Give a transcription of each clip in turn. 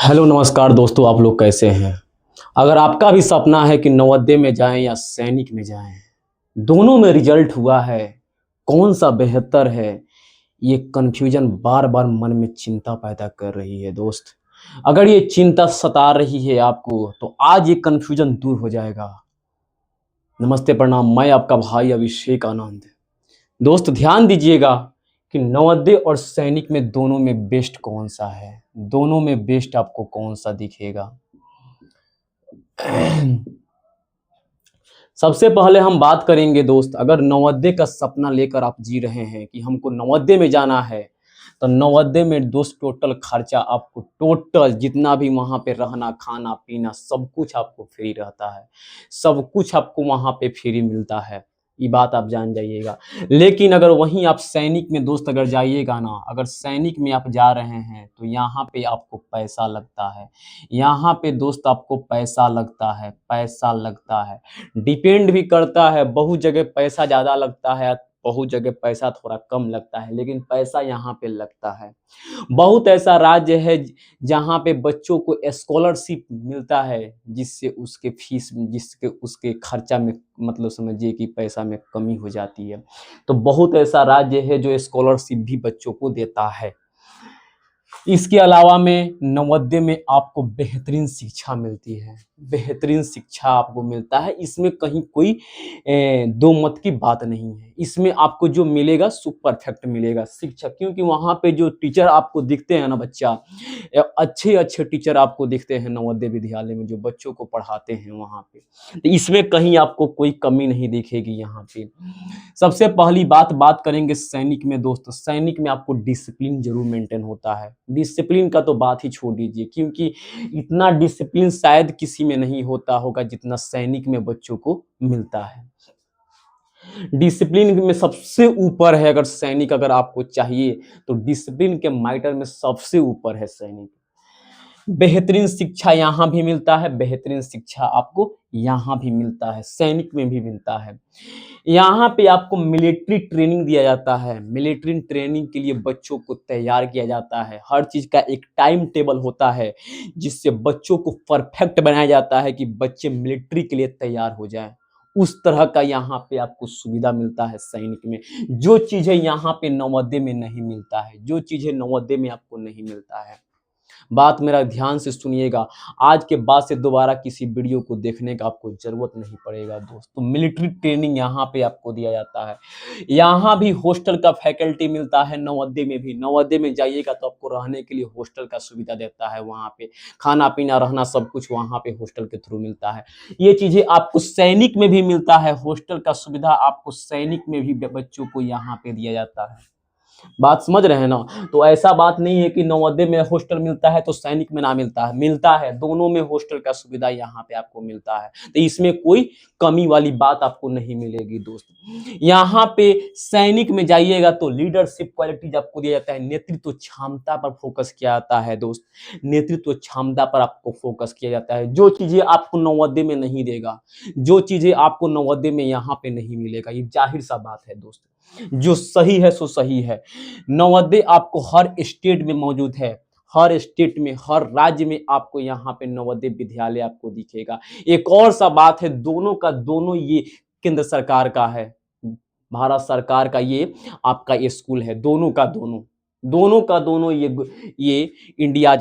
Hello नमस्कार दोस्तों, आप लोग कैसे हैं। अगर आपका भी सपना है कि नवोदय में जाएं या सैनिक में जाएं, दोनों में रिजल्ट हुआ है, कौन सा बेहतर है, ये कन्फ्यूजन बार बार मन में चिंता पैदा कर रही है दोस्त। अगर ये चिंता सता रही है आपको तो आज ये कन्फ्यूजन दूर हो जाएगा। नमस्ते प्रणाम, मैं आपका भाई अभिषेक आनंद। दोस्त ध्यान दीजिएगा कि नवोदय और सैनिक में दोनों में बेस्ट कौन सा है, दोनों में बेस्ट आपको कौन सा दिखेगा। सबसे पहले हम बात करेंगे दोस्त, अगर नवोदय का सपना लेकर आप जी रहे हैं कि हमको नवोदय में जाना है, तो नवोदय में दोस्त टोटल खर्चा आपको टोटल जितना भी वहाँ पे रहना खाना पीना सब कुछ आपको फ्री रहता है। सब कुछ आपको वहाँ पे फ्री मिलता है, ये बात आप जान जाइएगा। लेकिन अगर वहीं आप सैनिक में दोस्त अगर जाइएगा ना, अगर सैनिक में आप जा रहे हैं तो यहाँ पे आपको पैसा लगता है। यहाँ पे दोस्त आपको पैसा लगता है, पैसा लगता है। डिपेंड भी करता है, बहुत जगह पैसा ज़्यादा लगता है, बहुत जगह पैसा थोड़ा कम लगता है, लेकिन पैसा यहाँ पे लगता है। बहुत ऐसा राज्य है जहाँ पे बच्चों को स्कॉलरशिप मिलता है, जिससे उसके फीस जिसके उसके खर्चा में मतलब समझिए कि पैसा में कमी हो जाती है। तो बहुत ऐसा राज्य है जो स्कॉलरशिप भी बच्चों को देता है। इसके अलावा में नवोदय में आपको बेहतरीन शिक्षा मिलती है, बेहतरीन शिक्षा आपको मिलता है। इसमें कहीं कोई दो मत की बात नहीं है। इसमें आपको जो मिलेगा सो परफेक्ट मिलेगा शिक्षा, क्योंकि वहाँ पे जो टीचर आपको दिखते हैं ना बच्चा, अच्छे अच्छे टीचर आपको दिखते हैं नवोदय विद्यालय में जो बच्चों को पढ़ाते हैं वहाँ पे। तो इसमें कहीं आपको कोई कमी नहीं दिखेगी यहाँ पे। सबसे पहली बात करेंगे सैनिक में दोस्तों। सैनिक में आपको डिसिप्लिन जरूर मेंटेन होता है। डिसिप्लिन का तो बात ही छोड़ दीजिए, क्योंकि इतना डिसिप्लिन शायद किसी में नहीं होता होगा जितना सैनिक में बच्चों को मिलता है। डिसिप्लिन में सबसे ऊपर है, अगर सैनिक अगर आपको चाहिए तो डिसिप्लिन के मैटर में सबसे ऊपर है सैनिक। बेहतरीन शिक्षा यहाँ भी मिलता है, बेहतरीन शिक्षा आपको यहाँ भी मिलता है, सैनिक में भी मिलता है। यहाँ पे आपको मिलिट्री ट्रेनिंग दिया जाता है। मिलिट्री ट्रेनिंग के लिए बच्चों को तैयार किया जाता है। हर चीज का एक टाइम टेबल होता है, जिससे बच्चों को परफेक्ट बनाया जाता है कि बच्चे मिलिट्री के लिए तैयार हो जाएं। उस तरह का यहाँ पे आपको सुविधा मिलता है सैनिक में, जो चीजें यहाँ पे नवोदय में नहीं मिलता है, जो चीजें नवोदय में आपको नहीं मिलता है। बात मेरा ध्यान से सुनिएगा, आज के बाद से दोबारा किसी वीडियो को देखने का आपको जरूरत नहीं पड़ेगा दोस्तों। मिलिट्री ट्रेनिंग यहाँ पे आपको दिया जाता है। यहाँ भी हॉस्टल का फैकल्टी मिलता है, नवोदय में भी। नवोदय में जाइएगा तो आपको रहने के लिए हॉस्टल का सुविधा देता है। वहाँ पे खाना पीना रहना सब कुछ वहाँ पे हॉस्टल के थ्रू मिलता है। ये चीजें आपको सैनिक में भी मिलता है, हॉस्टल का सुविधा आपको सैनिक में भी बच्चों को यहाँ पे दिया जाता है। बात समझ रहे हैं ना। तो ऐसा बात नहीं है कि नवोदय में हॉस्टल मिलता है तो सैनिक में ना मिलता है, मिलता है। दोनों में हॉस्टल का सुविधा यहाँ पे आपको मिलता है, तो इसमें कोई कमी वाली बात आपको नहीं मिलेगी दोस्त। यहाँ पे सैनिक में जाइएगा तो लीडरशिप क्वालिटीज आपको दिया जाता है, नेतृत्व क्षमता पर फोकस किया जाता है दोस्त। नेतृत्व क्षमता पर आपको फोकस किया जाता है, जो चीजें आपको नवोदय में नहीं देगा, जो चीजें आपको नवोदय में यहाँ पे नहीं मिलेगा। ये जाहिर सा बात है दोस्त, जो सही है सो सही है। नवोदय आपको हर स्टेट में मौजूद है, हर स्टेट में हर राज्य में आपको यहाँ पे नवोदय विद्यालय आपको दिखेगा। एक और सा बात है, दोनों का दोनों ये केंद्र सरकार का है, भारत सरकार का ये आपका ये स्कूल है। दोनों का दोनों, दोनों का दोनों ये इंडिया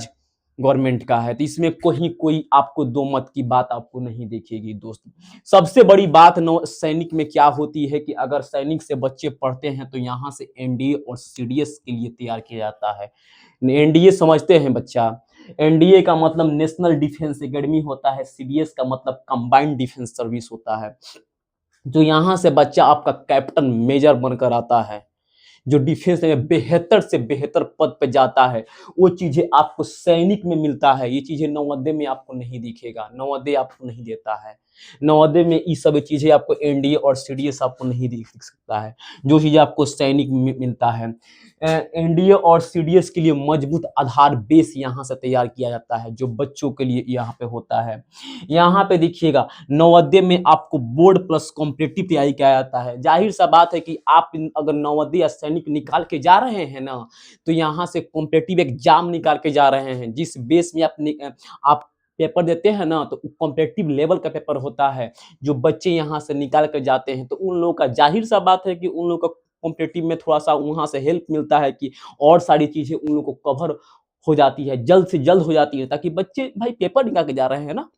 गवर्नमेंट का है। तो इसमें कोई आपको दो मत की बात आपको नहीं दिखेगी दोस्त। सबसे बड़ी बात नौ सैनिक में क्या होती है कि अगर सैनिक से बच्चे पढ़ते हैं तो यहाँ से एनडीए और सीडीएस के लिए तैयार किया जाता है। एनडीए समझते हैं बच्चा, एनडीए का मतलब नेशनल डिफेंस एकेडमी होता है, सीडीएस का मतलब कंबाइंड डिफेंस सर्विस होता है। जो यहाँ से बच्चा आपका कैप्टन मेजर बनकर आता है, जो डिफेंस में बेहतर से बेहतर पद पे जाता है, वो चीजें आपको सैनिक में मिलता है। ये चीजें नवोदय में आपको नहीं दिखेगा, नवोदय आपको नहीं देता है। नवोदय में ये सब चीज़ें आपको एनडीए और सीडीएस आपको नहीं दिख सकता है, जो चीज़ें आपको सैनिक में मिलता है। एनडीए और सीडीएस के लिए मजबूत आधार बेस यहाँ से तैयार किया जाता है, जो बच्चों के लिए यहाँ पे होता है। यहाँ पे देखिएगा नवोदय में आपको बोर्ड प्लस कॉम्पिटिटिव तैयारी किया जाता है। जाहिर सा बात है कि आप अगर नवोदय या सैनिक निकाल के जा रहे हैं ना, तो यहाँ से कॉम्पिटिटिव एग्जाम निकाल के जा रहे हैं, जिस बेस में आप पेपर देते हैं ना, तो कॉम्पिटिटिव लेवल का पेपर होता है, जो बच्चे यहाँ से निकाल कर जाते हैं, तो उन लोगों का जाहिर सा बात है कि उन लोगों का कॉम्पिटिटिव में थोड़ा-सा वहाँ से हेल्प मिलता है कि और सारी चीज़ें उन लोगों को कवर हो जाती है, जल्द से जल्द हो जाती है, ताकि बच्चे भाई पेपर निकाल के जा रहे हैं ना,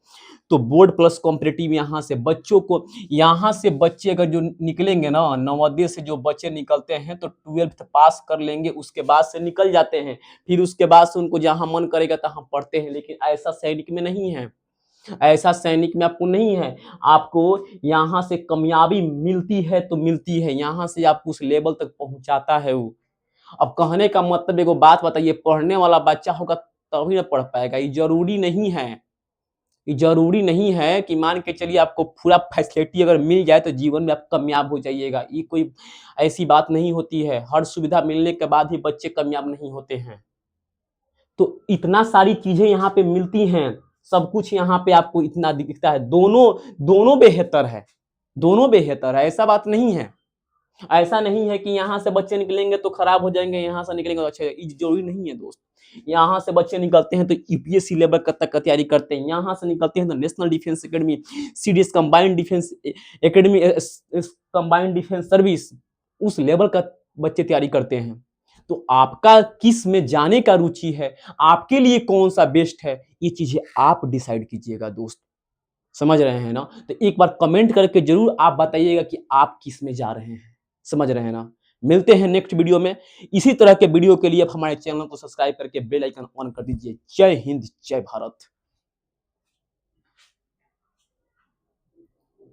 तो बोर्ड प्लस कॉम्पिटिटिव यहाँ से बच्चों को, यहाँ से बच्चे अगर जो निकलेंगे ना, नवोदय से जो बच्चे निकलते हैं तो 12th पास कर लेंगे, उसके बाद से निकल जाते हैं। फिर उसके बाद से उनको जहाँ मन करेगा तहाँ पढ़ते हैं, लेकिन ऐसा सैनिक में नहीं है। ऐसा सैनिक में आपको नहीं है। आपको यहाँ से कामयाबी मिलती है तो मिलती है, यहाँ से आपको उस लेवल तक पहुँचाता है वो। अब कहने का मतलब एगो बात बताइए, पढ़ने वाला बच्चा होगा तभी ना पढ़ पाएगा, ये ज़रूरी नहीं है। ये ज़रूरी नहीं है कि मान के चलिए आपको पूरा फैसिलिटी अगर मिल जाए तो जीवन में आप कामयाब हो जाइएगा। ये कोई ऐसी बात नहीं होती है। हर सुविधा मिलने के बाद ही बच्चे कामयाब नहीं होते हैं। तो इतना सारी चीज़ें यहाँ पे मिलती हैं, सब कुछ यहाँ पे आपको इतना दिखता है। दोनों दोनों बेहतर है, दोनों बेहतर है, ऐसा बात नहीं है। ऐसा नहीं है कि यहाँ से बच्चे निकलेंगे तो खराब हो जाएँगे, यहाँ से निकलेंगे तो अच्छे, ये ज़रूरी नहीं है दोस्त। यहाँ से बच्चे निकलते हैं तो यूपीएससी लेवल क तक का तैयारी करते हैं, यहाँ से निकलते हैं तो national defence academy, CDS combined defence academy, combined defence service, उस लेवल का बच्चे तैयारी करते हैं। तो आपका किस में जाने का रुचि है, आपके लिए कौन-सा बेस्ट है, ये चीज़ें आप डिसाइड कीजिएगा दोस्त। समझ रहे हैं ना? तो एक बार कमेंट करके ज़रूर आप बताइएगा कि आप किस में जा रहे हैं। समझ रहे हैं ना? मिलते हैं नेक्स्ट वीडियो में। इसी तरह के वीडियो के लिए आप हमारे चैनल को सब्सक्राइब करके बेल आइकन ऑन कर दीजिए। जय हिंद, जय भारत।